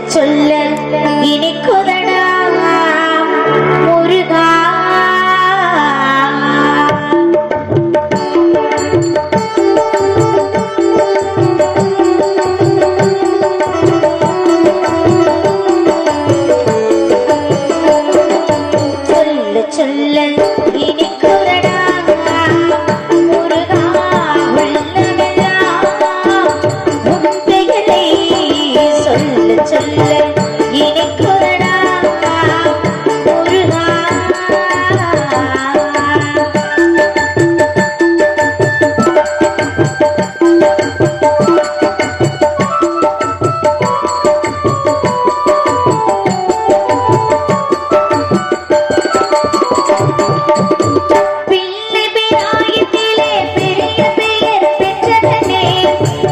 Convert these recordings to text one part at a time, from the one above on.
சொல்ல இனிக்குதடா முருகா. சொல்ல சொல்ல இனிக்குதடா முருகா. உள்ளமெல்லாம் உன் பெயரை சொல்ல சொல்ல இனிக்குதடா முருகா. பிள்ளை பிராயத்திலே பெரிய பெயர் பெற்றவனே,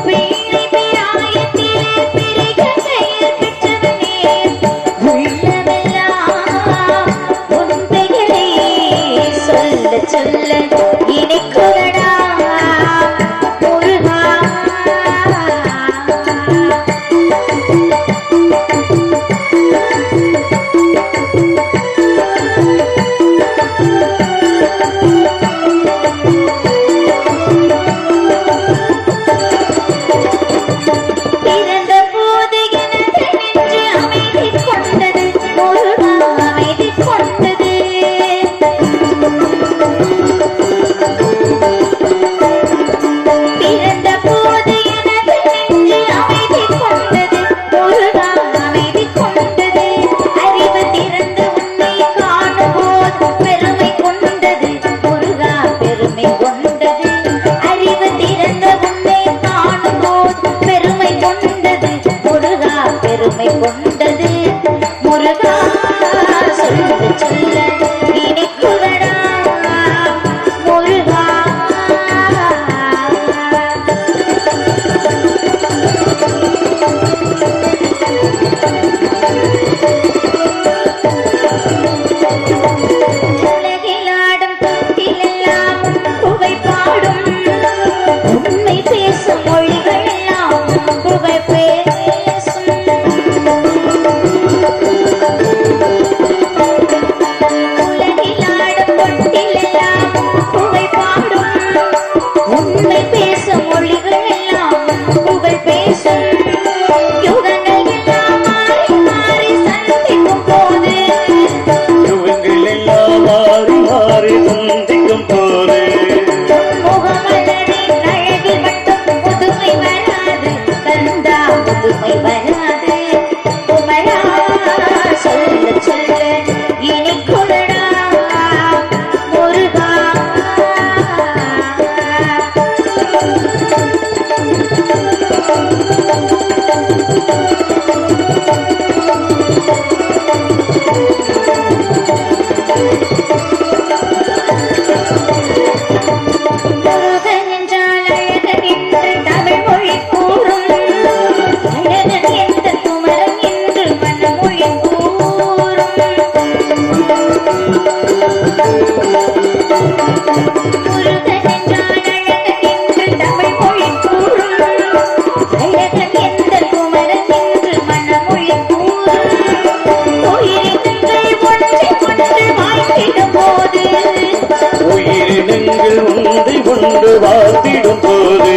பிள்ளை பிராயத்திலே பெரிய பெயர் பெற்றவனே, உள்ளமெல்லாம் உன் பெயரை சொல்ல சொல்ல இனிக்குதடா முருகா. பிறந்த போது எனது நெஞ்சு அமைதி கொண்டது முருகா, அமைதி கொண்டது. பிறந்த போது எனது நெஞ்சு அமைதி கொண்டது முருகா, அமைதி கொண்டது. அறிவு திறந்து உன்னை காணும்போது பெருமை கொண்டது முருகா, பெருமை கொண்டது. அறிவு திறந்து உன்னை காணும்போது பெருமை கொண்டது முருகா, பெருமை கொண்டது. முருகா சொல்ல சொல்ல இனிக்குதடா முருகா. உலகிலாடும் தொட்டிலெல்லாம் புகை பாடும், உண்மை பேசும் மொழிகள் எல்லாம் புகை பேசும். உலகிலாடும் தொட்டிலெல்லாம் புகை பாடும், உண்மை பேசும் மொழிகள் எல்லாம் புகழ் பேசும். யுகங்கள் எல்லாம் மாறி மாறி சந்திக்கும் போது, யுகங்கள் எல்லாம் மாறி மாறி சந்திக்கும் போது, முகமலரின் அழகில் மட்டும் புதுமை வராது கந்தா, புதுமை வராது. குமரா சொல்ல சொல்ல இனிக்குதடா முருகா. முருகன் என்றால் அழகன் என்று தமிழ் மொழி கூறும், அழகன் என்ற குமரன் என்று மனமொழி கூறும். முருகன் என்றால் அழகன் என்று தமிழ் மொழி கூறும், அழகன் என்ற குமரன் என்று மனமொழி கூறும். உயிரினங்கள் ஒன்றை ஒன்று வாய்த்திடும் போது, உயிரினங்கள் ஒன்றை கொண்டு வாழ்த்திடும் போது,